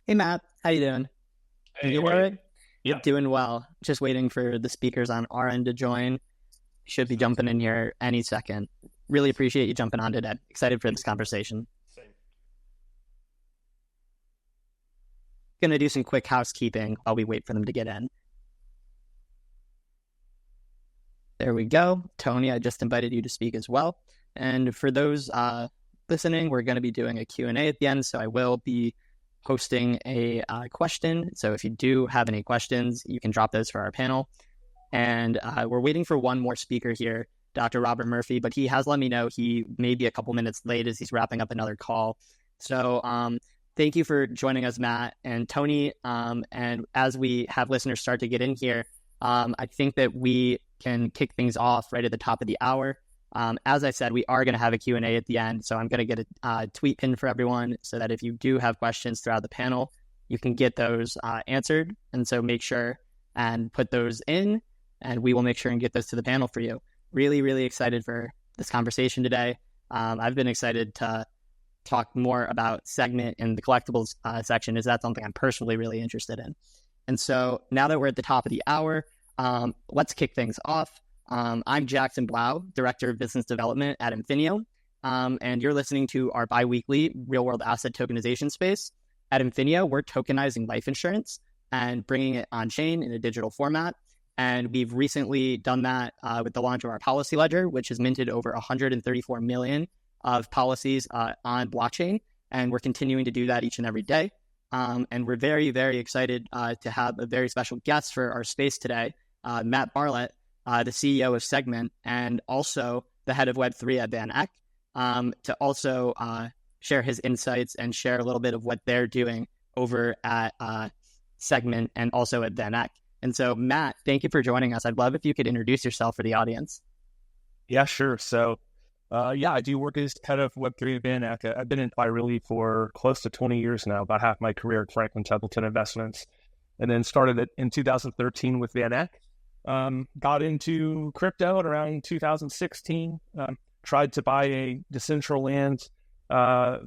Hey Matt, how you doing? Can Hey, you how hear are you? me? Yeah, Doing well. Just waiting for the speakers on our end to join. Should be sounds jumping good. in here any second. Really Awesome. appreciate you jumping on today. Excited for Yeah, this conversation. same. Gonna do some quick housekeeping while we wait for them to get in. There we go. Tony, I just invited you to speak as well. And for those listening, we're going to be doing a Q&A at the end, so I will be posting a question. So if you do have any questions, you can drop those for our panel. And we're waiting for one more speaker here, Dr. Robert Murphy, but he has let me know he may be a couple minutes late as he's wrapping up another call. So thank you for joining us, Matt and Tony. And as we have listeners start to get in here, I think that we can kick things off right at the top of the hour. As I said, we are going to have a Q&A at the end, so I'm going to get a tweet pin for everyone so that if you do have questions throughout the panel, you can get those answered. And so make sure and put those in, and we will make sure and get those to the panel for you. Really, really excited for this conversation today. I've been excited to talk more about Segment in the collectibles section, as that's something I'm personally really interested in. And so now that we're at the top of the hour, let's kick things off. I'm Jackson Blau, Director of Business Development at Infineo, and you're listening to our bi-weekly real-world asset tokenization space. At Infineo, we're tokenizing life insurance and bringing it on-chain in a digital format. And we've recently done that with the launch of our policy ledger, which has minted over 134 million of policies on blockchain. And we're continuing to do that each and every day. And we're very, very excited to have a very special guest for our space today, Matt Bartlett, the CEO of Segment, and also the head of Web3 at Van Eck, to also share his insights and share a little bit of what they're doing over at Segment and also at Van Eck. And so, Matt, thank you for joining us. I'd love if you could introduce yourself for the audience. Yeah, sure. So, I do work as head of Web3 at Van Eck. I've been in Fi really for close to 20 years now, about half my career at Franklin Templeton Investments, and then started it in 2013 with Van Eck. Got into crypto at around 2016. Tried to buy a Decentraland, a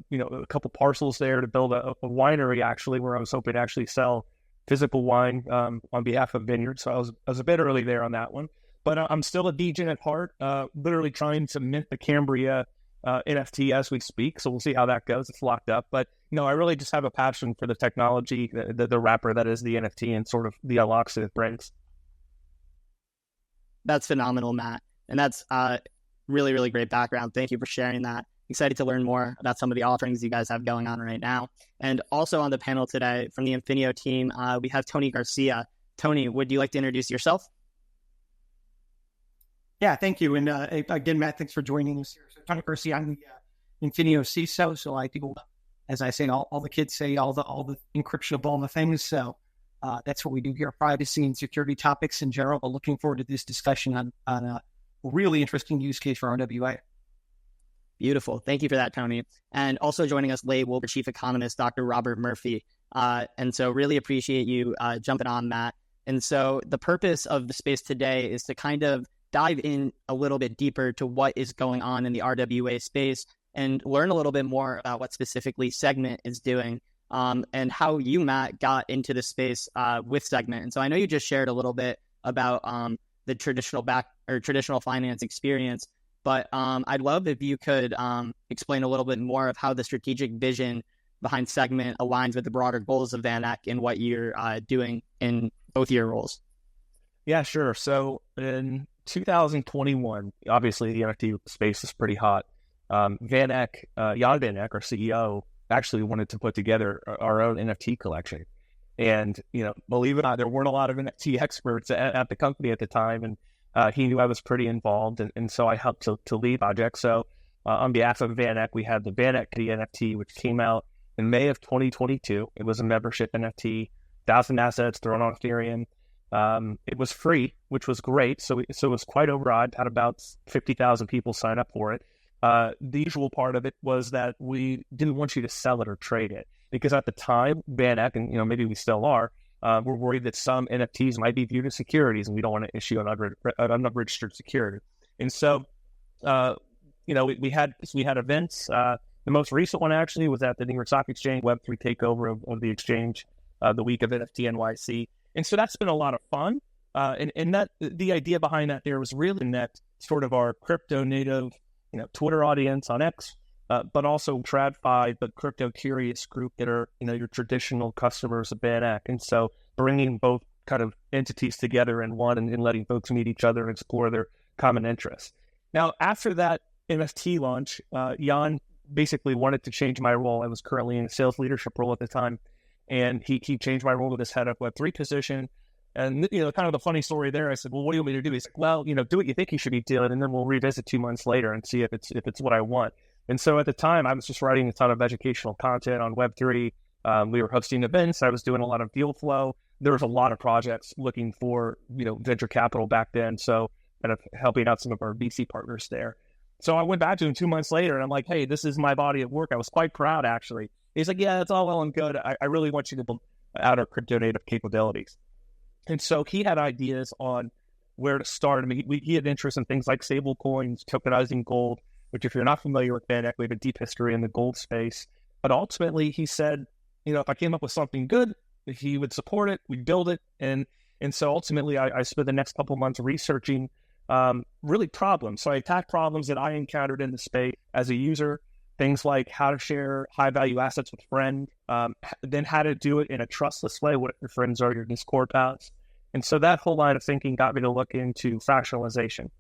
couple parcels there to build a winery, actually, where I was hoping to actually sell physical wine on behalf of Vineyard. So I was a bit early there on that one. But I'm still a degen at heart, literally trying to mint the Cambria NFT as we speak. So we'll see how that goes. It's locked up. But, I really just have a passion for the technology, the wrapper that is the NFT and sort of the unlocks that it brings. That's phenomenal, Matt. And that's really, really great background. Thank you for sharing that. Excited to learn more about some of the offerings you guys have going on right now. And also on the panel today from the Infineo team, we have Tony Garcia. Tony, would you like to introduce yourself? Yeah, thank you. And again, Matt, thanks for joining us here. So Tony Garcia, I'm the Infineo CISO. So I do, as I say, all the kids say, all the encryption of all the things. So that's what we do here, privacy and security topics in general. But looking forward to this discussion on a really interesting use case for RWA. Beautiful. Thank you for that, Tony. And also joining us late will be Chief Economist, Dr. Robert Murphy. And so really appreciate you jumping on, Matt. And so the purpose of the space today is to kind of dive in a little bit deeper to what is going on in the RWA space and learn a little bit more about what specifically Segment is doing and how you, Matt, got into the space with Segment. And so I know you just shared a little bit about the traditional finance experience, but I'd love if you could explain a little bit more of how the strategic vision behind Segment aligns with the broader goals of Van Eck and what you're doing in both your roles. Yeah, sure. So in 2021, obviously the NFT space is pretty hot. Van Eck, Jan Van Eck, our CEO, actually wanted to put together our own NFT collection. And, believe it or not, there weren't a lot of NFT experts at the company at the time. And he knew I was pretty involved. And so I helped to lead project. So on behalf of Van Eck, we had the Van Eck NFT, which came out in May of 2022. It was a membership NFT, 1,000 assets thrown on Ethereum. It was free, which was great. So it was quite overawed. Had about 50,000 people sign up for it. The usual part of it was that we didn't want you to sell it or trade it because at the time, Van Eck, and maybe we still are, we're worried that some NFTs might be viewed as securities, and we don't want to issue an unregistered security. And so, we had events. The most recent one actually was at the New York Stock Exchange Web3 takeover of the exchange the week of NFT NYC. And so that's been a lot of fun. And that the idea behind that there was really that sort of our crypto native, Twitter audience on X, but also TradFi, the crypto curious group that are, your traditional customers of VanEck. And so bringing both kind of entities together in one and letting folks meet each other and explore their common interests. Now, after that NFT launch, Jan basically wanted to change my role. I was currently in a sales leadership role at the time, and he changed my role to this head of Web3 position. And, kind of the funny story there, I said, well, what do you want me to do? He's like, well, do what you think you should be doing, and then we'll revisit 2 months later and see if it's what I want. And so at the time, I was just writing a ton of educational content on Web3. We were hosting events. I was doing a lot of deal flow. There was a lot of projects looking for, venture capital back then. So kind of helping out some of our VC partners there. So I went back to him 2 months later, and I'm like, hey, this is my body of work. I was quite proud, actually. He's like, yeah, it's all well and good. I really want you to build out our crypto native capabilities. And so he had ideas on where to start. I mean, he had interest in things like stable coins, tokenizing gold, which if you're not familiar with VanEck, we have a deep history in the gold space. But ultimately, he said, if I came up with something good, he would support it, we'd build it. And so ultimately, I spent the next couple of months researching really problems. So I attacked problems that I encountered in the space as a user, things like how to share high-value assets with friends, then how to do it in a trustless way. What if your friends are your Discord pals? And so that whole line of thinking got me to look into fractionalization.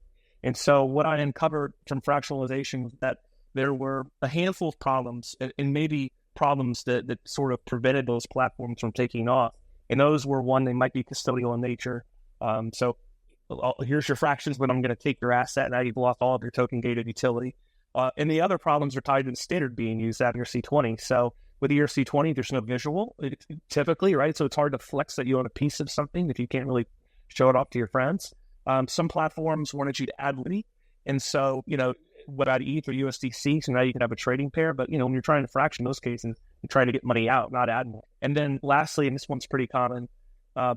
And so what I uncovered from fractionalization was that there were a handful of problems, and maybe problems that sort of prevented those platforms from taking off. And those were, one, they might be custodial in nature. So here's your fractions, but I'm going to take your asset. Now you've lost all of your token-gated utility. And the other problems are tied to the standard being used at ERC20. So with ERC20, there's no visual, typically, right? So it's hard to flex that you own a piece of something if you can't really show it off to your friends. Some platforms wanted you to add liquidity. And so, without ETH or USDC, so now you can have a trading pair. But, when you're trying to fraction those cases, you're trying to get money out, not add more. And then lastly, and this one's pretty common,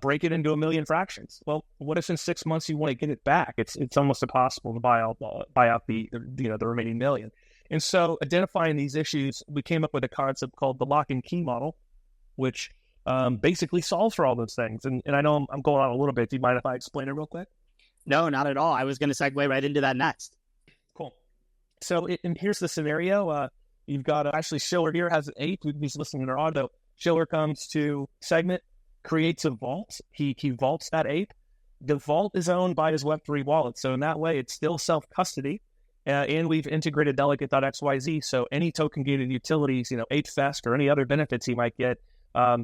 break it into 1 million fractions. Well, what if in 6 months you want to get it back? It's almost impossible to buy out the remaining million. And so identifying these issues, we came up with a concept called the lock and key model, which basically solves for all those things. And I know I'm going on a little bit. Do you mind if I explain it real quick? No, not at all. I was going to segue right into that next. Cool. So and here's the scenario. You've got actually Schiller here has an ape. He's listening to our audio. Schiller comes to Segment, creates a vault. He vaults that ape. The vault is owned by his Web3 wallet. So in that way, it's still self-custody. And we've integrated delegate.xyz. So any token-gated utilities, ApeFest or any other benefits he might get,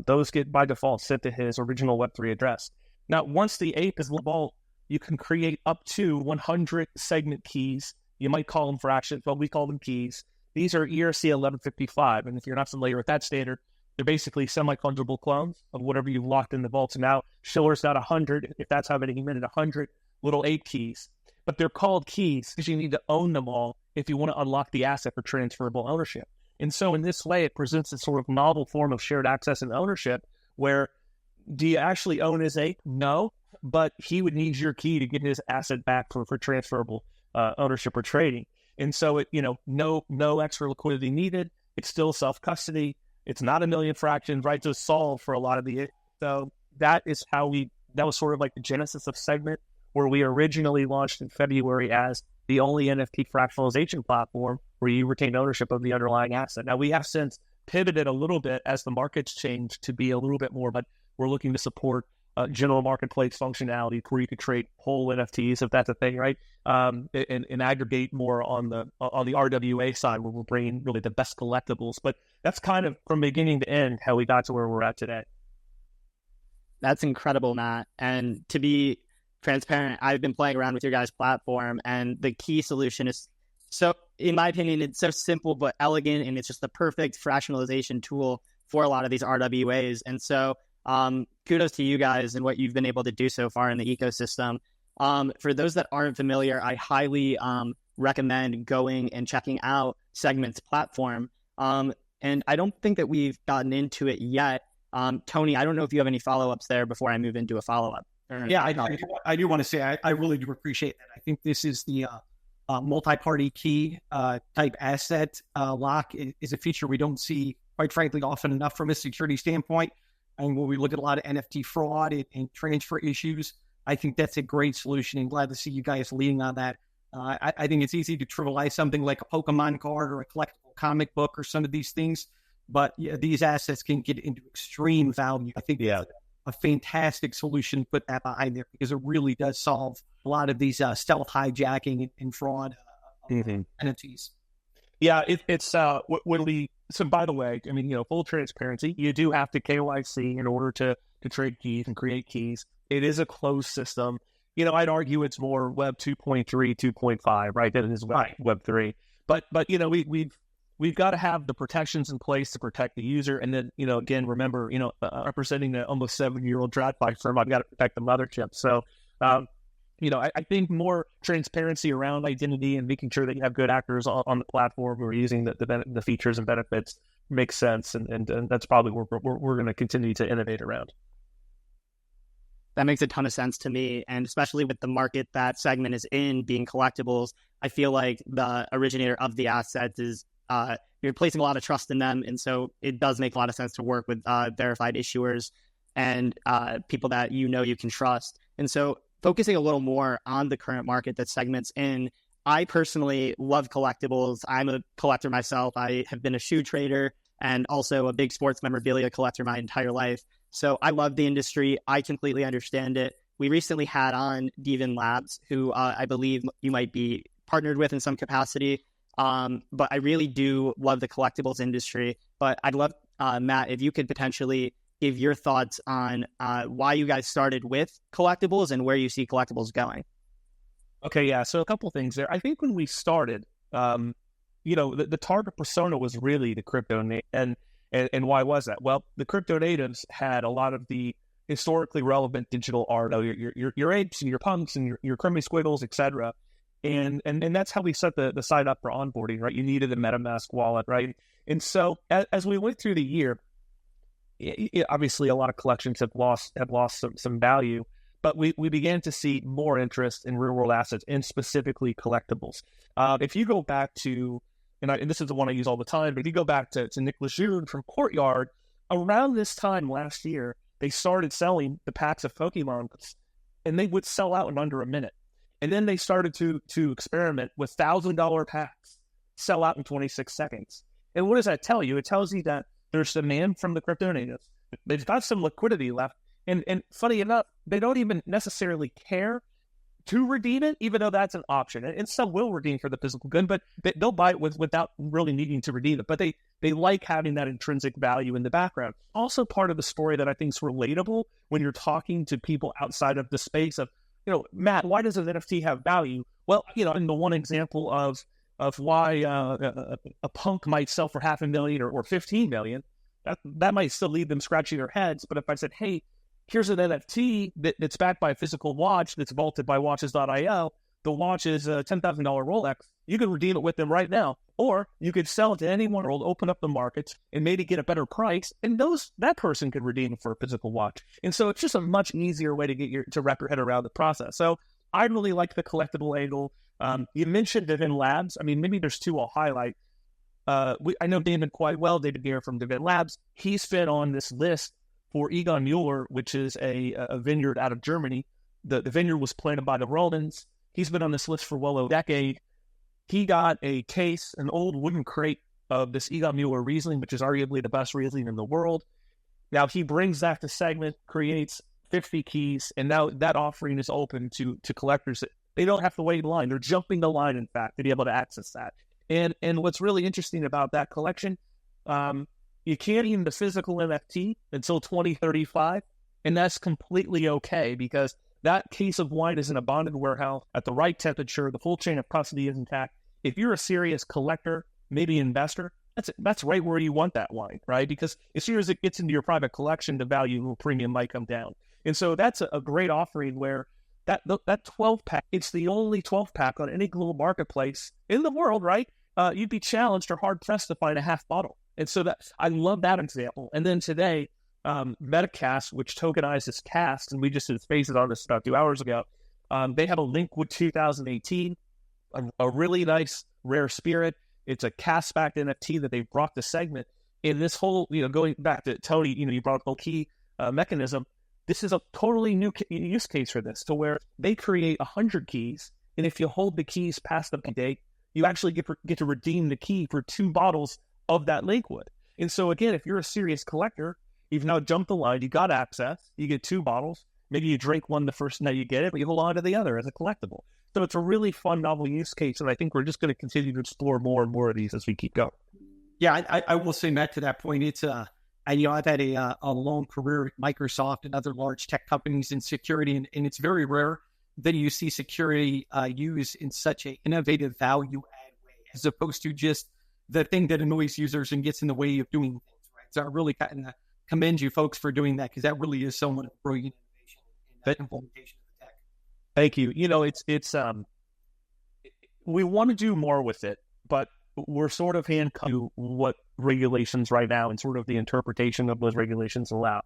those get by default sent to his original Web3 address. Now, once the ape is in the vault, you can create up to 100 segment keys. You might call them fractions, but we call them keys. These are ERC 1155. And if you're not familiar with that standard, they're basically semi-fungible clones of whatever you've locked in the vault. So now Schiller's got 100, if that's how many he minted, 100 little ape keys. But they're called keys because you need to own them all if you want to unlock the asset for transferable ownership. And so in this way, it presents a sort of novel form of shared access and ownership where do you actually own his ape? No, but he would need your key to get his asset back for transferable ownership or trading. And so, no extra liquidity needed. It's still self-custody. It's not 1 million fractions, right? To solve for a lot of the, so that is how that was sort of like the genesis of Segment, where we originally launched in February as the only NFT fractionalization platform where you retain ownership of the underlying asset. Now, we have since pivoted a little bit as the markets change to be a little bit more, but we're looking to support general marketplace functionality where you could trade whole NFTs, if that's a thing, right? And aggregate more on the RWA side where we're bringing really the best collectibles. But that's kind of from beginning to end how we got to where we're at today. That's incredible, Matt. And to be transparent, I've been playing around with your guys' platform, and the key solution is so, in my opinion, it's so simple but elegant, and it's just the perfect fractionalization tool for a lot of these RWAs. And so kudos to you guys and what you've been able to do so far in the ecosystem. For those that aren't familiar, I highly recommend going and checking out Segment's platform. And I don't think that we've gotten into it yet. Tony, I don't know if you have any follow-ups there before I move into a follow-up. Yeah, I do want to say I really do appreciate that. I think this is the multi-party key type asset lock is a feature we don't see, quite frankly, often enough from a security standpoint. And when we look at a lot of NFT fraud and transfer issues, I think that's a great solution, and glad to see you guys leading on that. I think it's easy to trivialize something like a Pokemon card or a collectible comic book or some of these things, but these assets can get into extreme value. I think that's a fantastic solution to put that behind there, because it really does solve a lot of these stealth hijacking and fraud entities. Yeah, it's when we. So by the way, I mean, full transparency, you do have to KYC in order to trade keys and create keys. It is a closed system. I'd argue it's more Web 2.3, 2.5, right, than it is Web 3. But we've got to have the protections in place to protect the user. And then, again, remember, representing an almost 7-year-old TradFi firm, I've got to protect the mothership. So, I think more transparency around identity and making sure that you have good actors on the platform who are using the features and benefits makes sense. And that's probably where we're going to continue to innovate around. That makes a ton of sense to me. And especially with the market that Segment is in being collectibles, I feel like the originator of the assets is you're placing a lot of trust in them. And so it does make a lot of sense to work with verified issuers and people that you can trust. And so focusing a little more on the current market that Segment's in, I personally love collectibles. I'm a collector myself. I have been a shoe trader and also a big sports memorabilia collector my entire life. So I love the industry. I completely understand it. We recently had on Devin Labs, who I believe you might be partnered with in some capacity. But I really do love the collectibles industry. But I'd love, Matt, if you could potentially give your thoughts on why you guys started with collectibles and where you see collectibles going. Okay, yeah. So a couple of things there. I think when we started, the target persona was really the crypto and why was that? Well, the crypto natives had a lot of the historically relevant digital art, your apes and your punks and your crummy squiggles, etc. And that's how we set the site up for onboarding, right? You needed a MetaMask wallet, right? And so as we went through the year, obviously a lot of collections have lost some value, but we began to see more interest in real world assets and specifically collectibles. If you go back to, and this is the one I use all the time, but if you go back to Nick Lejeune from Courtyard, around this time last year, they started selling the packs of Pokemon, and they would sell out in under a minute. And then they started to experiment with $1,000 packs, sell out in 26 seconds. And what does that tell you? It tells you that there's demand from the crypto natives. They've got some liquidity left. And funny enough, they don't even necessarily care to redeem it, even though that's an option. And some will redeem for the physical good, but they'll buy it without really needing to redeem it. But they like having that intrinsic value in the background. Also part of the story that I think is relatable when you're talking to people outside of the space of, Matt, why does an NFT have value? Well, in the one example of why a punk might sell for $500,000 or $15 million, that might still leave them scratching their heads. But if I said, hey, here's an NFT that's backed by a physical watch that's vaulted by watches.io, the watch is a $10,000 Rolex, you can redeem it with them right now. Or you could sell it to anyone or open up the markets and maybe get a better price, and that person could redeem it for a physical watch. And so it's just a much easier way to wrap your head around the process. So I really like the collectible angle. You mentioned Devin Labs. I mean, maybe there's two I'll highlight. I know David quite well, David Gear from Devin Labs. He's been on this list for Egon Mueller, which is a vineyard out of Germany. The vineyard was planted by the Romans. He's been on this list for well over a decade. He got a case, an old wooden crate of this Egon Mueller Riesling, which is arguably the best Riesling in the world. Now he brings that to Segment, creates 50 keys, and now that offering is open to collectors. They don't have to wait in line. They're jumping the line, in fact, to be able to access that. And what's really interesting about that collection, you can't even the physical NFT until 2035, and that's completely okay because that case of wine is in a bonded warehouse at the right temperature. The full chain of custody is intact. If you're a serious collector, maybe investor, that's right where you want that wine, right? Because as soon as it gets into your private collection, the value premium might come down. And so that's a great offering where that 12-pack, it's the only 12-pack on any global marketplace in the world, right? You'd be challenged or hard-pressed to find a half bottle. And so I love that example. And then today, Metacast, which tokenizes Cast, and we just did spaces on this about 2 hours ago, they have a Linkwood 2018. a really nice rare spirit. It's a cast back NFT that they brought to Segment. In this whole, going back to Tony, you brought up the key mechanism. This is a totally new use case for this, to where they create 100 keys, and if you hold the keys past the date, you actually get to redeem the key for 2 bottles of that liquid. And so again, if you're a serious collector, you've now jumped the line, you got access, you get 2 bottles, maybe you drink one the first night you get it, but you hold on to the other as a collectible. So it's a really fun, novel use case, and I think we're just going to continue to explore more and more of these as we keep going. Yeah, I will say, Matt, to that point, it's I've had a long career at Microsoft and other large tech companies in security, and it's very rare that you see security used in such an innovative value add way, as opposed to just the thing that annoys users and gets in the way of doing things, right? So I really kind of commend you folks for doing that, because that really is somewhat of a brilliant innovation in implementation of the tech. Thank you. It's we want to do more with it, but we're sort of handcuffed to what regulations right now and sort of the interpretation of those regulations allow.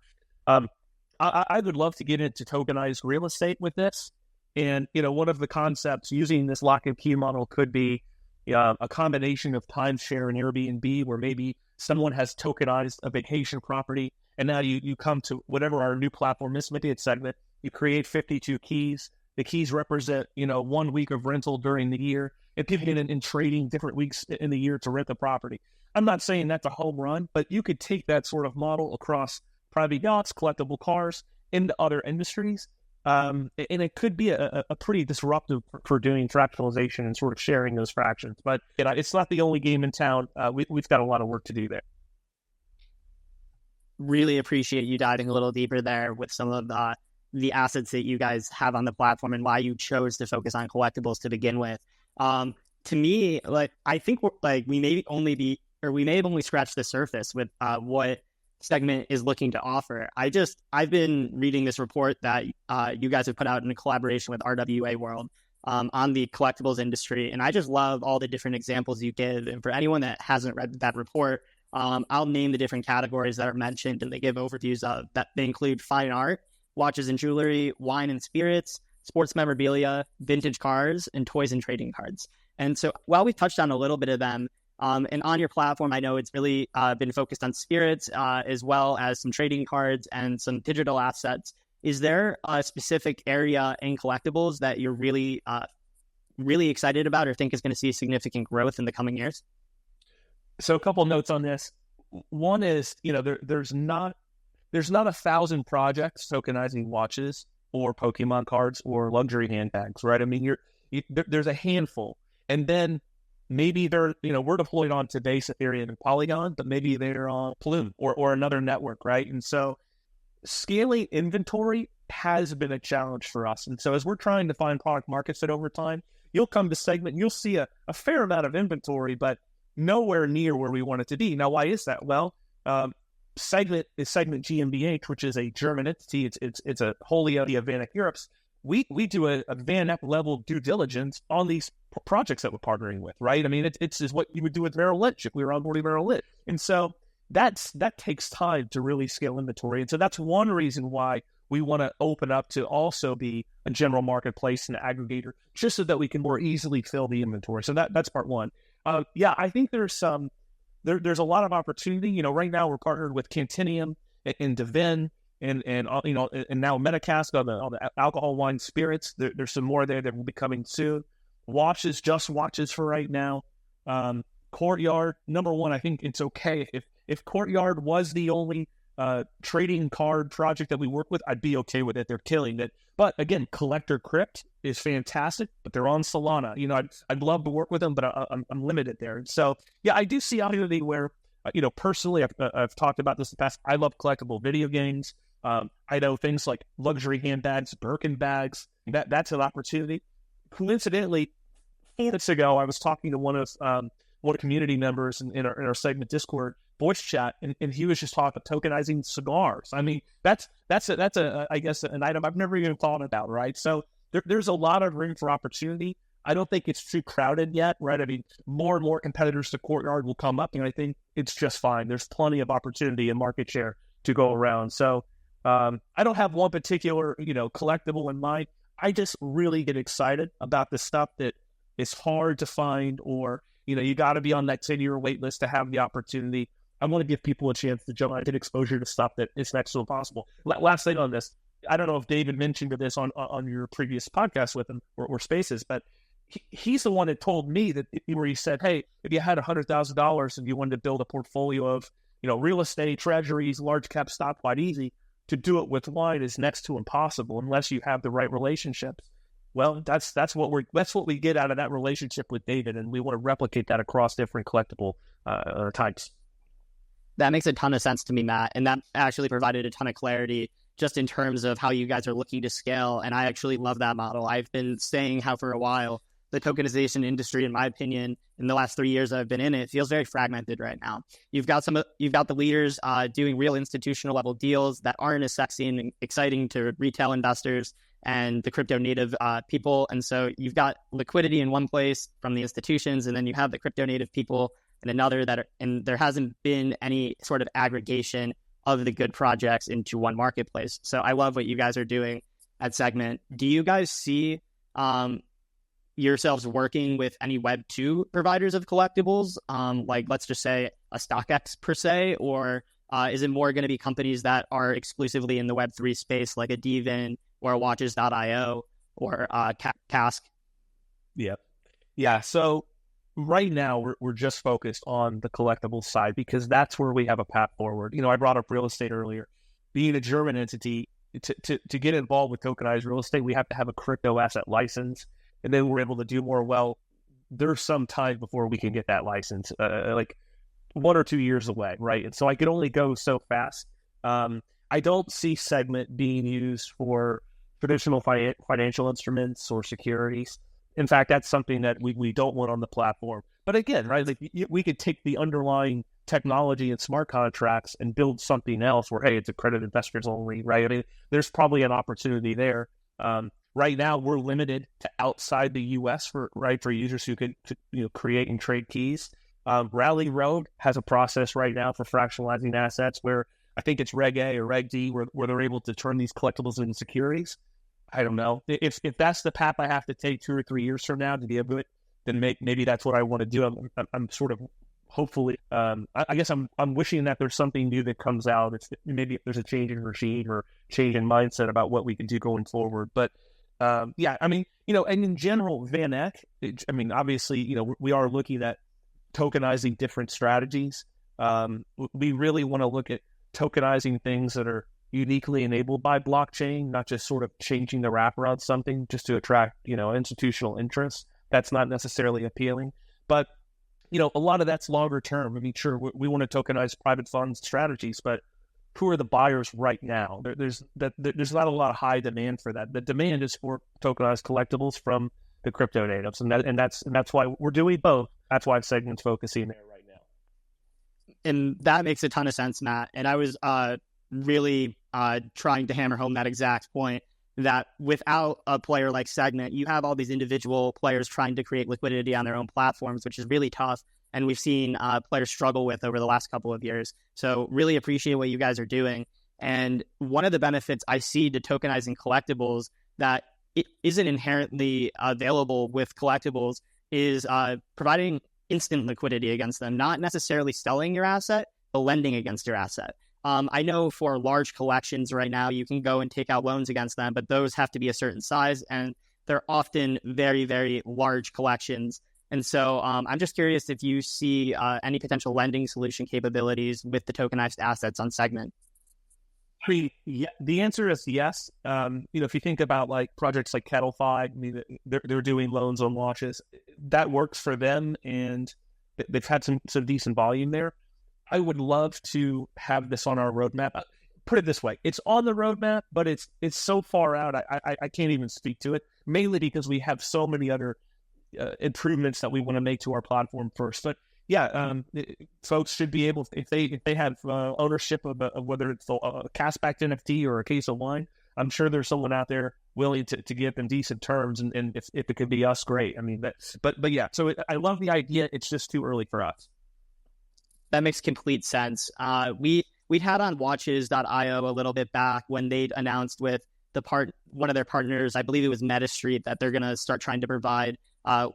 I would love to get into tokenized real estate with this. And, one of the concepts using this lock and key model could be a combination of timeshare and Airbnb, where maybe someone has tokenized a vacation property, and now you come to whatever our new platform is, maybe it's Segment, you create 52 keys. The keys represent, 1 week of rental during the year, and people get in trading different weeks in the year to rent the property. I'm not saying that's a home run, but you could take that sort of model across private yachts, collectible cars, into other industries. And it could be a pretty disruptive for doing fractionalization and sort of sharing those fractions. But it's not the only game in town. We've got a lot of work to do there. Really appreciate you diving a little deeper there with some of the assets that you guys have on the platform and why you chose to focus on collectibles to begin with. To me, I think we may have only scratched the surface with what Segment is looking to offer. I've been reading this report that you guys have put out in a collaboration with RWA World on the collectibles industry, and I just love all the different examples you give. And for anyone that hasn't read that report, I'll name the different categories that are mentioned, and they give overviews of that. They include fine art, watches and jewelry, wine and spirits, sports memorabilia, vintage cars, and toys and trading cards. And so while we touched on a little bit of them, and on your platform, I know it's really been focused on spirits as well as some trading cards and some digital assets. Is there a specific area in collectibles that you're really excited about or think is going to see significant growth in the coming years? So a couple of notes on this. One is, there's not 1,000 projects tokenizing watches or Pokemon cards or luxury handbags, right? I mean, there's a handful, and then maybe we're deployed on today's Ethereum and Polygon, but maybe they're on Plume or another network, right? And so scaling inventory has been a challenge for us. And so as we're trying to find product market fit over time, you'll come to Segment and you'll see a fair amount of inventory, but nowhere near where we want it to be. Now, why is that? Well, Segment is Segment GmbH, which is a German entity. It's a wholly owned of VanEck Europe's. We do a VanEck level due diligence on these projects that we're partnering with, right? I mean, it's what you would do with Merrill Lynch if we were onboarding Merrill Lynch. And so that takes time to really scale inventory. And so that's one reason why we want to open up to also be a general marketplace and an aggregator, just so that we can more easily fill the inventory. So that's part one. I think there's a lot of opportunity. Right now we're partnered with Cantinium and Devin and now Metacask on the alcohol, wine, spirits. There's some more there that will be coming soon. Watches, just watches for right now. Courtyard, number one, I think it's okay. If Courtyard was the only trading card project that we work with, I'd be okay with it. They're killing it. But again, Collector Crypt is fantastic, but they're on Solana. I'd love to work with them, but I'm limited there. So yeah, I do see opportunity where, personally, I've talked about this in the past. I love collectible video games. I know things like luxury handbags, Birkin bags. That's an opportunity. Coincidentally, 4 minutes ago, I was talking to one of community members in our Segment Discord voice chat, and he was just talking about tokenizing cigars. I mean, that's I guess an item I've never even thought about, right? So there's a lot of room for opportunity. I don't think it's too crowded yet, right? I mean, more and more competitors to Courtyard will come up, and I think it's just fine. There's plenty of opportunity and market share to go around. So I don't have one particular collectible in mind. I just really get excited about the stuff that is hard to find, or, you got to be on that 10-year wait list to have the opportunity. I want to give people a chance to jump and get exposure to stuff that is next to impossible. Last thing on this, I don't know if David mentioned this on your previous podcast with him or Spaces, but he's the one that told me that, where he said, hey, if you had $100,000 and you wanted to build a portfolio of, real estate, treasuries, large cap stock quite easy, to do it with wine is next to impossible unless you have the right relationships. Well, that's what we get out of that relationship with David, and we want to replicate that across different collectible types. That makes a ton of sense to me, Matt, and that actually provided a ton of clarity just in terms of how you guys are looking to scale, and I actually love that model. I've been saying how for a while the tokenization industry, in my opinion, in the last 3 years I've been in it, feels very fragmented right now. You've got the leaders doing real institutional level deals that aren't as sexy and exciting to retail investors and the crypto native people. And so you've got liquidity in one place from the institutions, and then you have the crypto native people in another and there hasn't been any sort of aggregation of the good projects into one marketplace. So I love what you guys are doing at Segment. Do you guys see yourselves working with any Web 2 providers of collectibles, like let's just say a StockX per se, or is it more going to be companies that are exclusively in the Web 3 space, like a Devin or a Watches.io or Cask? Yeah. So right now we're just focused on the collectible side because that's where we have a path forward. I brought up real estate earlier. Being a German entity, to get involved with tokenized real estate, we have to have a crypto asset license. And then we're able to do more. Well, there's some time before we can get that license, like 1 or 2 years away, right? And so I could only go so fast. I don't see Segment being used for traditional financial instruments or securities. In fact, that's something that we don't want on the platform. But again, right, like we could take the underlying technology and smart contracts and build something else where, hey, it's accredited investors only, right? I mean, there's probably an opportunity there. Right now, we're limited to outside the U.S. for users who could create and trade keys. Rally Road has a process right now for fractionalizing assets where I think it's Reg A or Reg D where they're able to turn these collectibles into securities. I don't know. If that's the path I have to take 2 or 3 years from now to be able to, then maybe that's what I want to do. I'm sort of hopefully. I guess I'm wishing that there's something new that comes out. Maybe if there's a change in regime or change in mindset about what we can do going forward. But yeah, I mean, and in general, Van Eck, obviously, we are looking at tokenizing different strategies. We really want to look at tokenizing things that are uniquely enabled by blockchain, not just sort of changing the wrapper on something just to attract, institutional interest. That's not necessarily appealing. But, a lot of that's longer term. I mean, sure, we want to tokenize private funds strategies, but who are the buyers right now? There's not a lot of high demand for that. The demand is for tokenized collectibles from the crypto natives, and that's why we're doing both. That's why Segment's focusing there right now. And that makes a ton of sense, Matt. And I was really trying to hammer home that exact point, that without a player like Segment, you have all these individual players trying to create liquidity on their own platforms, which is really tough. And we've seen players struggle with over the last couple of years. So really appreciate what you guys are doing. And one of the benefits I see to tokenizing collectibles that it isn't inherently available with collectibles is providing instant liquidity against them, not necessarily selling your asset, but lending against your asset. I know for large collections right now, you can go and take out loans against them, but those have to be a certain size, and they're often very, very large collections. And so I'm just curious if you see any potential lending solution capabilities with the tokenized assets on Segment. Yeah, the answer is yes. If you think about like projects like KettleFi, they're doing loans on watches. That works for them, and they've had some decent volume there. I would love to have this on our roadmap. Put it this way, it's on the roadmap, but it's so far out, I can't even speak to it, mainly because we have so many other improvements that we want to make to our platform first. But yeah, folks should be able, if they have ownership of whether it's a cash-backed NFT or a case of wine, I'm sure there's someone out there willing to give them decent terms, and if it could be us, great. I mean, but yeah, so I love the idea. It's just too early for us. That makes complete sense. We'd had on Watches.io a little bit back when they'd announced with one of their partners, I believe it was MetaStreet, that they're going to start trying to provide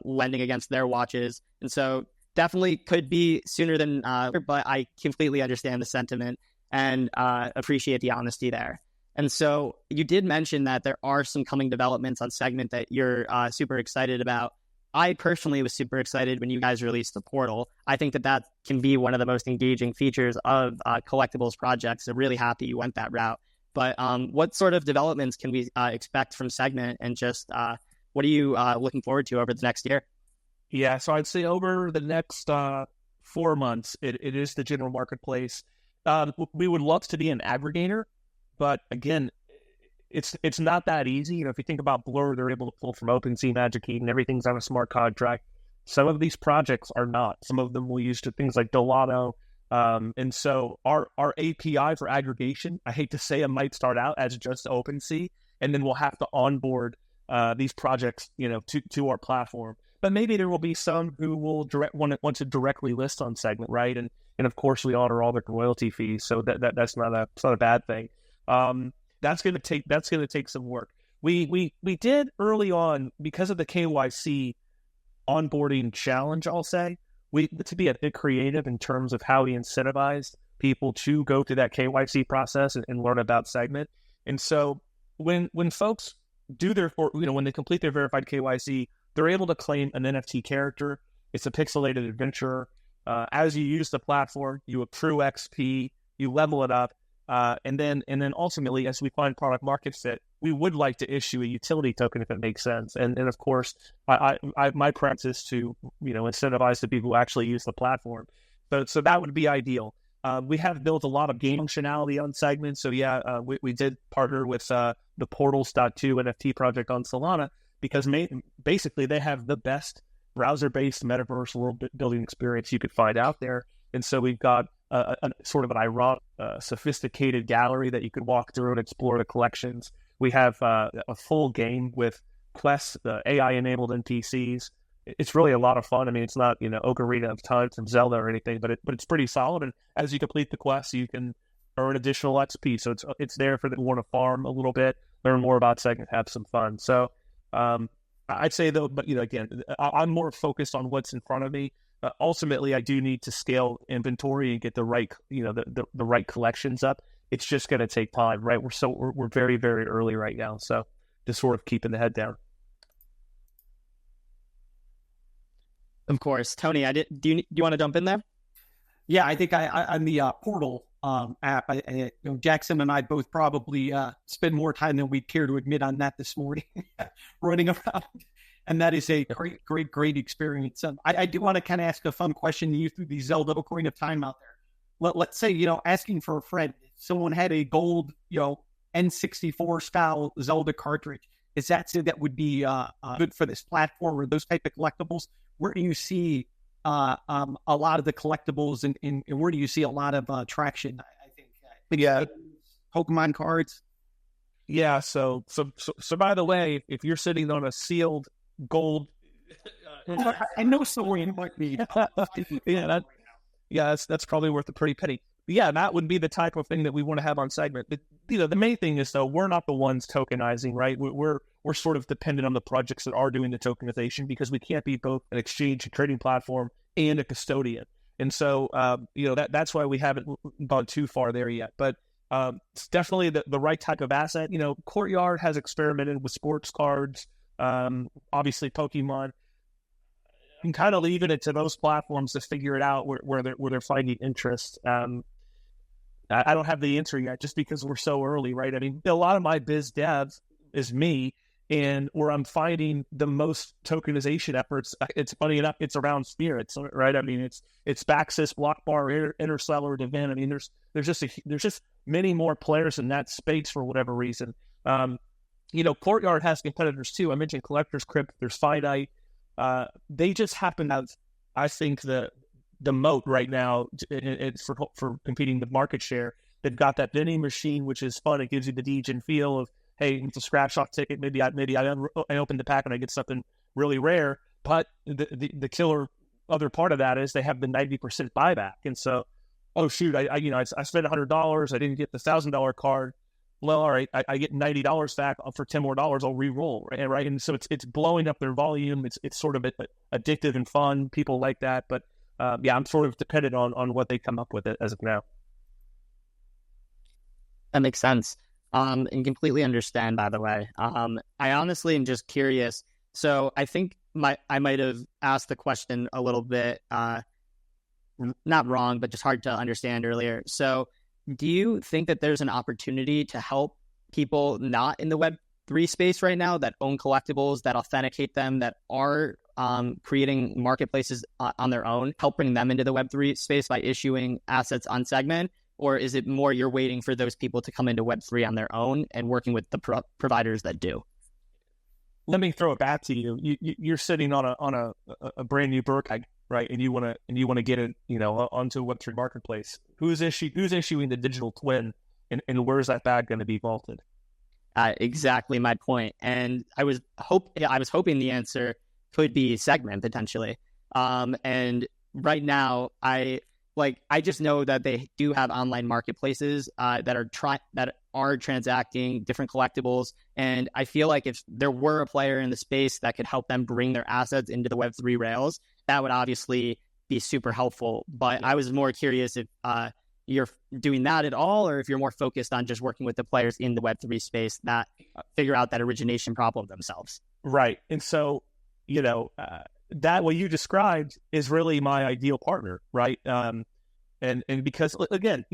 lending against their watches. And so definitely could be sooner than, but I completely understand the sentiment and appreciate the honesty there. And so you did mention that there are some coming developments on Segment that you're super excited about. I personally was super excited when you guys released the portal. I think that can be one of the most engaging features of collectibles projects. So really happy you went that route. But what sort of developments can we expect from Segment, and just what are you looking forward to over the next year? Yeah, so I'd say over the next 4 months, it is the general marketplace. We would love to be an aggregator, but again, it's not that easy. You know, if you think about Blur, they're able to pull from OpenSea, Magic Eden, everything's on a smart contract. Some of these projects are not. Some of them will use to things like Dolano. And so our API for aggregation, I hate to say, it might start out as just OpenSea, and then we'll have to onboard these projects, to our platform. But maybe there will be some who will want to directly list on Segment, right? And of course we honor all the royalty fees, so that's not a bad thing. That's going to take some work. We did early on, because of the KYC onboarding challenge, I'll say, to be a bit creative in terms of how we incentivize people to go through that KYC process and learn about Segment. And so when folks do when they complete their verified KYC, they're able to claim an NFT character. It's a pixelated adventurer. As you use the platform, you accrue XP, you level it up. And then ultimately, as we find product market fit, we would like to issue a utility token if it makes sense. And of course, my preference is to incentivize the people who actually use the platform. So that would be ideal. We have built a lot of game functionality on Segment. So we did partner with the Portals.2 NFT project on Solana, because basically they have the best browser-based metaverse world building experience you could find out there. And so we've got a sort of an ironic, sophisticated gallery that you could walk through and explore the collections. We have a full game with quests, AI-enabled NPCs. It's really a lot of fun. I mean, it's not Ocarina of Time from Zelda or anything, but it's pretty solid. And as you complete the quests, you can earn additional XP. So it's there for the who want to farm a little bit, learn more about Segment, have some fun. So I'd say though, but again, I'm more focused on what's in front of me. Ultimately, I do need to scale inventory and get the right, the right collections up. It's just going to take time, right? We're very, very early right now, so just sort of keeping the head down. Of course, Tony. Do you want to jump in there? Yeah, I think on the Portal app, Jackson and I both probably spend more time than we'd care to admit on that this morning, running around. And that is a great experience. I do want to kind of ask a fun question to you through the Zelda Ocarina of Time out there. Let's say, asking for a friend, if someone had a gold, N64 style Zelda cartridge, is that would be good for this platform or those type of collectibles? Where do you see a lot of the collectibles and where do you see a lot of traction? I think Pokemon cards. Yeah. So by the way, if you're sitting on a sealed gold, I know someone might be. That's probably worth a pretty penny. But yeah, that would be the type of thing that we want to have on Segment. But, the main thing is though, we're not the ones tokenizing, right? We're sort of dependent on the projects that are doing the tokenization, because we can't be both an exchange, a trading platform, and a custodian. And so, that's why we haven't gone too far there yet. But it's definitely the right type of asset. Courtyard has experimented with sports cards. Obviously Pokemon. I'm kind of leaving it to those platforms to figure it out where they're finding interest. I don't have the answer yet, just because we're so early, right? I mean, a lot of my biz dev is me, and where I'm finding the most tokenization efforts, it's funny enough, it's around spirits, right? I mean, it's Baxis, Block Bar, Interstellar, Divin. I mean, there's just many more players in that space for whatever reason. Courtyard has competitors too. I mentioned Collector's Crypt. There's Finite. They just happen to have, I think, the moat right now. It's for competing with market share. They've got that vending machine, which is fun. It gives you the Degen feel of, hey, it's a scratch off ticket. Maybe I open the pack and I get something really rare. But the killer other part of that is they have the 90% buyback. And so, oh shoot, I spent $100. I didn't get the $1,000 card. well, all right, I get $90 back for $10 more. I'll re-roll, right? And so it's blowing up their volume. It's sort of addictive and fun. People like that, but yeah, I'm sort of dependent on what they come up with as of now. That makes sense. And completely understand, by the way. I honestly am just curious. So I think I might have asked the question a little bit, not wrong, but just hard to understand earlier. So do you think that there's an opportunity to help people not in the Web3 space right now that own collectibles, that authenticate them, that are creating marketplaces on their own, help bring them into the Web3 space by issuing assets on Segment? Or is it more you're waiting for those people to come into Web3 on their own and working with the providers that do? Let me throw it back to you. You're sitting on a brand new Burkhead, right? And you want to get it, onto a Web3 marketplace. Who's issuing the digital twin, and where's that bag going to be vaulted? Exactly my point. And I was hoping the answer could be Segment potentially. And right now, I just know that they do have online marketplaces that are transacting different collectibles, and I feel like if there were a player in the space that could help them bring their assets into the Web3 rails, that would obviously be super helpful. But I was more curious if you're doing that at all, or if you're more focused on just working with the players in the Web3 space that figure out that origination problem themselves. Right, and so that what you described is really my ideal partner, right? And because again,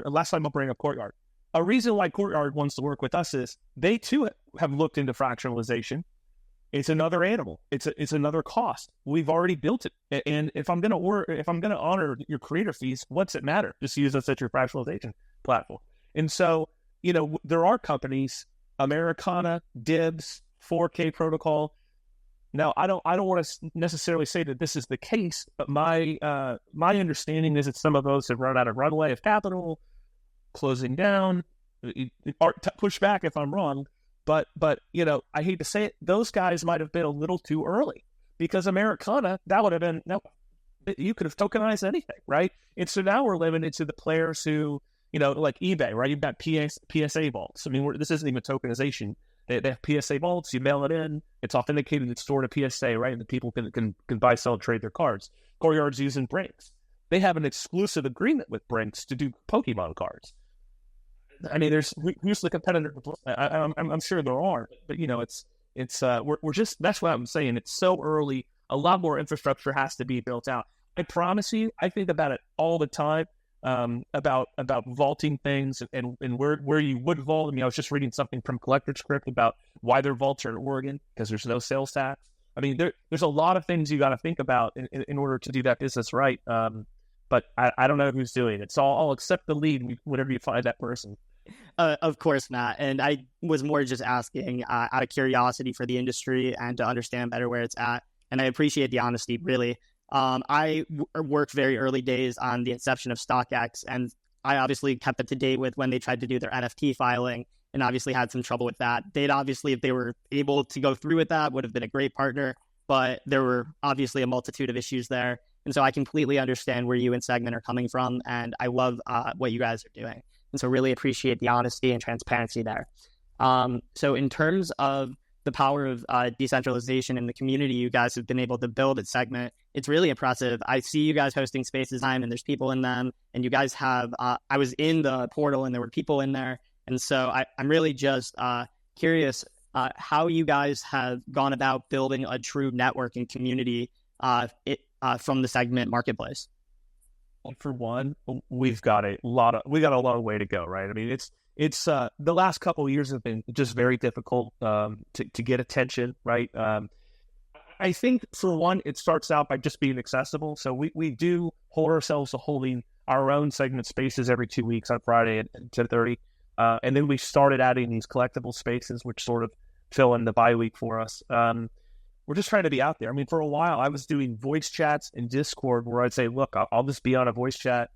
last time I'll bring up Courtyard. A reason why Courtyard wants to work with us is they too have looked into fractionalization. It's another animal. It's another cost. We've already built it, and if I'm gonna honor your creator fees, what's it matter? Just use us at your fractionalization platform. And so there are companies, Americana, Dibs, 4K Protocol. Now, I don't want to necessarily say that this is the case, but my understanding is that some of those have run out of runway of capital, closing down. Push back if I'm wrong, but I hate to say it, those guys might have been a little too early, because Americana, that would have been you could have tokenized anything, right? And so now we're limited to the players who like eBay, right? You've got PSA vaults. I mean, this isn't even tokenization. They have PSA vaults. You mail it in. It's authenticated. It's stored at PSA, right? And the people can buy, sell, trade their cards. Courtyard's using Brinks. They have an exclusive agreement with Brinks to do Pokemon cards. I mean, who's the competitor? I'm sure there are, but we're just, that's what I'm saying. It's so early. A lot more infrastructure has to be built out. I promise you, I think about it all the time. About vaulting things and where you would vault. I mean, I was just reading something from Collector Script about why their vaults are in Oregon, because there's no sales tax. I mean, there's a lot of things you got to think about in order to do that business right. But I don't know who's doing it. So I'll accept the lead whenever you find that person. Of course, Matt. And I was more just asking out of curiosity for the industry and to understand better where it's at. And I appreciate the honesty, really. I worked very early days on the inception of StockX, and I obviously kept up to date with when they tried to do their NFT filing, and obviously had some trouble with that. They'd obviously, if they were able to go through with that, would have been a great partner, but there were obviously a multitude of issues there. And so I completely understand where you and Segment are coming from, and I love what you guys are doing. And so really appreciate the honesty and transparency there. So in terms of the power of decentralization in the community you guys have been able to build at Segment, it's really impressive. I see you guys hosting spaces time, and there's people in them, and you guys have, I was in the portal and there were people in there. And so I'm really just curious how you guys have gone about building a true network and community from the Segment marketplace. Well, for one, we've got a long way to go, right? I mean, it's the last couple of years have been just very difficult to get attention, right? I think for one, it starts out by just being accessible. So we do hold ourselves to holding our own Segment spaces every 2 weeks on Friday at 10:30. And then we started adding these collectible spaces, which sort of fill in the bye week for us. We're just trying to be out there. I mean, for a while, I was doing voice chats in Discord where I'd say, look, I'll just be on a voice chat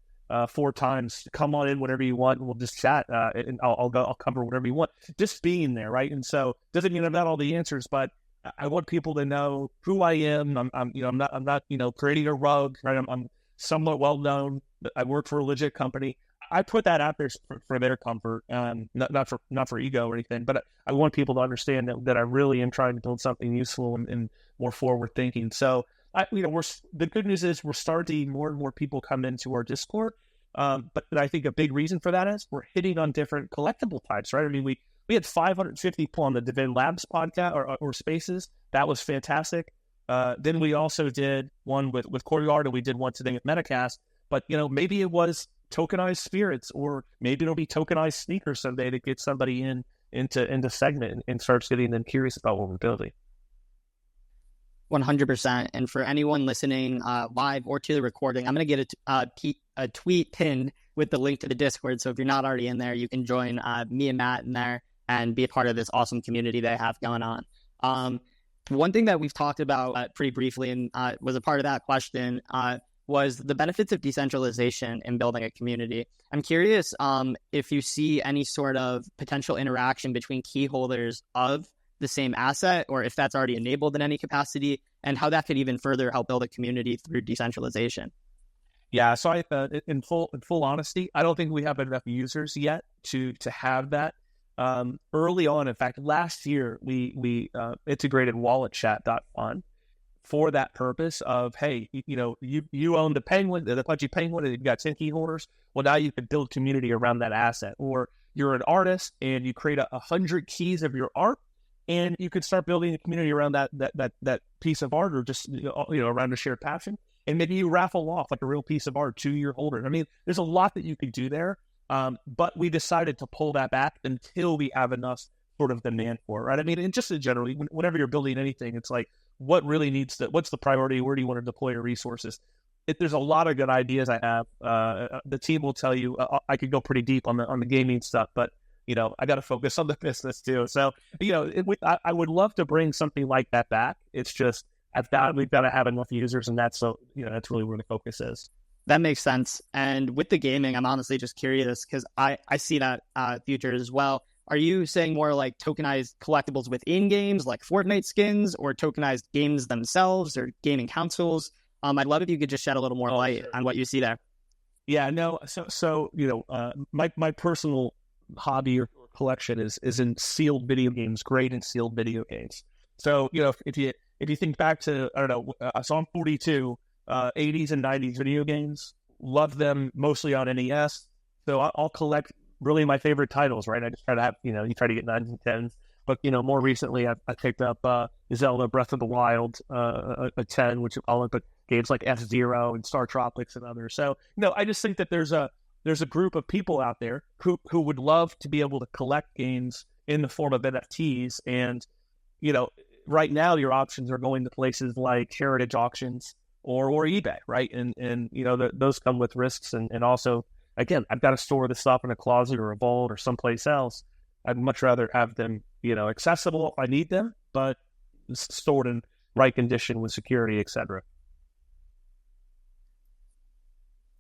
4 times. Come on in whenever you want, and we'll just chat, and I'll cover whatever you want. Just being there, right? And so doesn't mean I've got all the answers, but I want people to know who I am. I'm not creating a rug, right? I'm somewhat well known. I work for a legit company. I put that out there for their comfort, not for ego or anything, but I want people to understand that I really am trying to build something useful and more forward thinking. So the good news is we're starting to see more and more people come into our Discord. But I think a big reason for that is we're hitting on different collectible types, right? I mean, we had 550 people on the Divin Labs podcast or Spaces. That was fantastic. Then we also did one with Courtyard, and we did one today with Metacast. But maybe it was tokenized spirits, or maybe it'll be tokenized sneakers someday to get somebody into Segment and starts getting them curious about what we're building. 100%. And for anyone listening live or to the recording, I'm going to get a tweet pinned with the link to the Discord. So if you're not already in there, you can join me and Matt in there and be a part of this awesome community they have going on. One thing that we've talked about pretty briefly and was a part of that question was the benefits of decentralization in building a community. I'm curious if you see any sort of potential interaction between key holders of the same asset, or if that's already enabled in any capacity, and how that could even further help build a community through decentralization. Yeah, so in full honesty, I don't think we have enough users yet to have that. Early on, in fact, last year we integrated walletchat.fun for that purpose of, hey, you own the penguin, the pudgy penguin, and you've got 10 key holders. Well, now you can build community around that asset. Or you're an artist and you create 100 keys of your art, and you could start building a community around that piece of art, or just around a shared passion. And maybe you raffle off like a real piece of art to your holder. I mean, there's a lot that you could do there, but we decided to pull that back until we have enough sort of demand for it, right? I mean, and just generally, whenever you're building anything, it's like, what's the priority? Where do you want to deploy your resources? There's a lot of good ideas I have. The team will tell you I could go pretty deep on the gaming stuff, but I got to focus on the business too. So, I would love to bring something like that back. It's just, we've got to have enough users, and that's really where the focus is. That makes sense. And with the gaming, I'm honestly just curious because I see that future as well. Are you saying more like tokenized collectibles within games, like Fortnite skins, or tokenized games themselves, or gaming consoles? I'd love if you could just shed a little more light on what you see there. Yeah, no. So my personal hobby or collection is in sealed video games, great in sealed video games. So if you think back to, I don't know, so I'm 42, 80s and 90s video games, love them mostly on NES. So I'll collect really my favorite titles, right? I just try to have, you try to get 9s and 10s. But, more recently I picked up Zelda Breath of the Wild, a 10, which I'll put games like F-Zero and Star Tropics and others. So, I just think that there's a group of people out there who would love to be able to collect games in the form of NFTs. And, right now your options are going to places like heritage auctions or eBay, right? And those come with risks. And also, again, I've got to store the stuff in a closet or a vault or someplace else. I'd much rather have them, accessible if I need them, but stored in right condition with security, etc.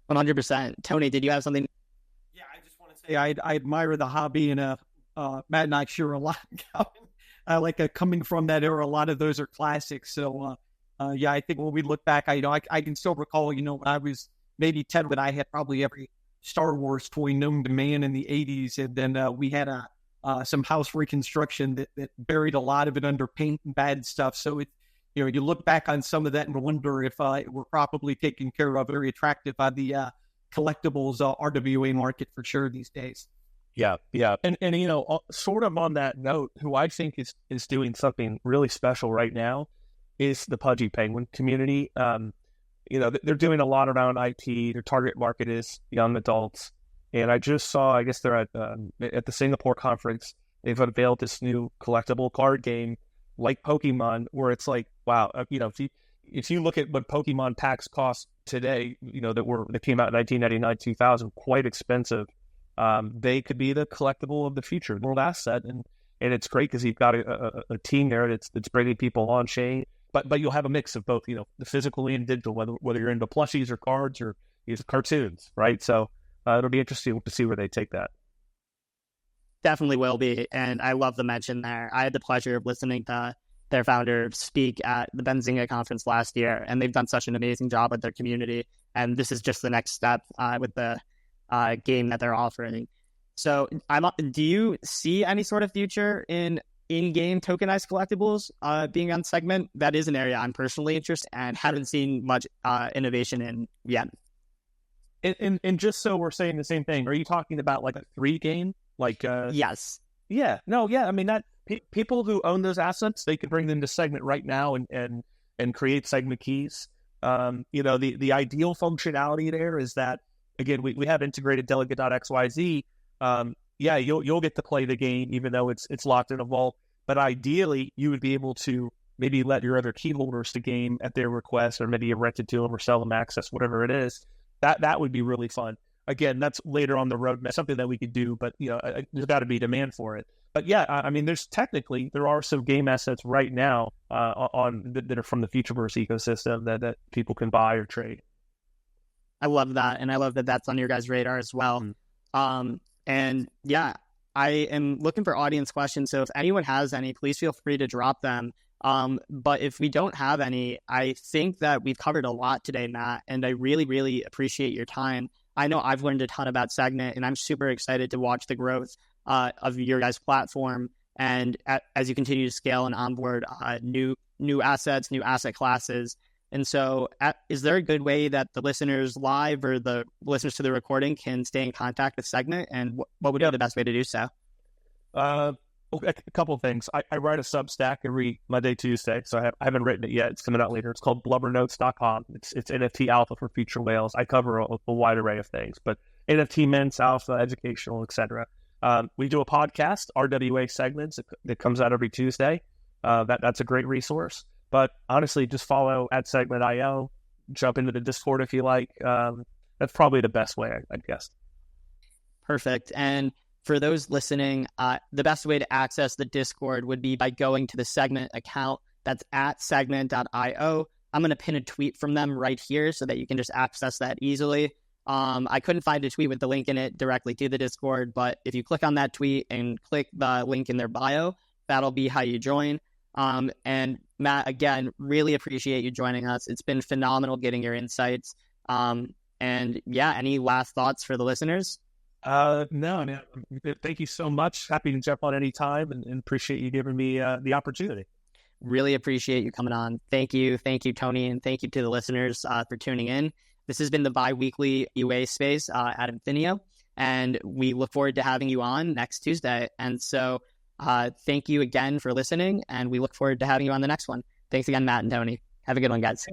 100%. Tony, did you have something? Yeah, I just want to say I admire the hobby, and Matt and I share a lot. Coming from that era, a lot of those are classics. So, I think when we look back, I can still recall, when I was maybe 10, but I had probably every Star Wars toy known to man in the 80s. And then we had some house reconstruction that buried a lot of it under paint and bad stuff. So you look back on some of that and wonder if we're probably taken care of, very attractive by the collectibles RWA market for sure these days. Yeah. And sort of on that note, who I think is doing something really special right now is the Pudgy Penguin community. They're doing a lot around IP. Their target market is young adults. And I just saw, I guess they're at the Singapore conference, they've unveiled this new collectible card game like Pokemon, where it's like, wow, if you look at what Pokemon packs cost today, that came out in 1999, 2000, quite expensive. They could be the collectible of the future, world asset, and it's great because you've got a team there that's bringing people on chain. But you'll have a mix of both, the physical and digital, whether you're into plushies or cards or cartoons, right? So it'll be interesting to see where they take that. Definitely will be, and I love the mention there. I had the pleasure of listening to their founder speak at the Benzinga conference last year, and they've done such an amazing job with their community. And this is just the next step with the game that they're offering. So do you see any sort of future in-game tokenized collectibles being on Segment? That is an area I'm personally interested in and haven't seen much innovation in yet. And just so we're saying the same thing, are you talking about like a 3 game? Like Yes. Yeah. No, yeah. I mean, that people who own those assets, they can bring them to Segment right now and create Segment keys. The ideal functionality there is that, again, we have integrated delegate.xyz. You'll get to play the game even though it's locked in a vault. But ideally, you would be able to maybe let your other key holders to game at their request, or maybe you rent it to them or sell them access, whatever it is. That would be really fun. Again, that's later on the roadmap, something that we could do, but there's got to be demand for it. But yeah, I mean, there are some game assets right now that are from the Futureverse ecosystem that people can buy or trade. I love that, and I love that that's on your guys' radar as well. And yeah, I am looking for audience questions. So if anyone has any, please feel free to drop them. But if we don't have any, I think that we've covered a lot today, Matt, and I really, really appreciate your time. I know I've learned a ton about Segment, and I'm super excited to watch the growth of your guys' platform. And as you continue to scale and onboard new assets, new asset classes. And so is there a good way that the listeners live or the listeners to the recording can stay in contact with Segment? And what would be the best way to do so? A couple of things. I write a Substack every Monday, Tuesday, so I haven't written it yet. It's coming out later. It's called blubbernotes.com. It's NFT alpha for future whales. I cover a wide array of things, but NFT mints, alpha, educational, etc. We do a podcast, RWA Segments, that comes out every Tuesday. That's a great resource. But honestly, just follow at SegmintIO. Jump into the Discord if you like. That's probably the best way, I guess. Perfect. And for those listening, the best way to access the Discord would be by going to the Segment account. That's at segment.io. I'm going to pin a tweet from them right here so that you can just access that easily. I couldn't find a tweet with the link in it directly to the Discord, but if you click on that tweet and click the link in their bio, that'll be how you join. And Matt, again, really appreciate you joining us. It's been phenomenal getting your insights. And yeah, any last thoughts for the listeners? No, man. Thank you so much. Happy to jump on any time and appreciate you giving me the opportunity. Really appreciate you coming on. Thank you, Tony, and thank you to the listeners for tuning in. This has been the bi-weekly UA space at Infineo, and we look forward to having you on next Tuesday. And so thank you again for listening, and we look forward to having you on the next one. Thanks again, Matt and Tony. Have a good one, guys.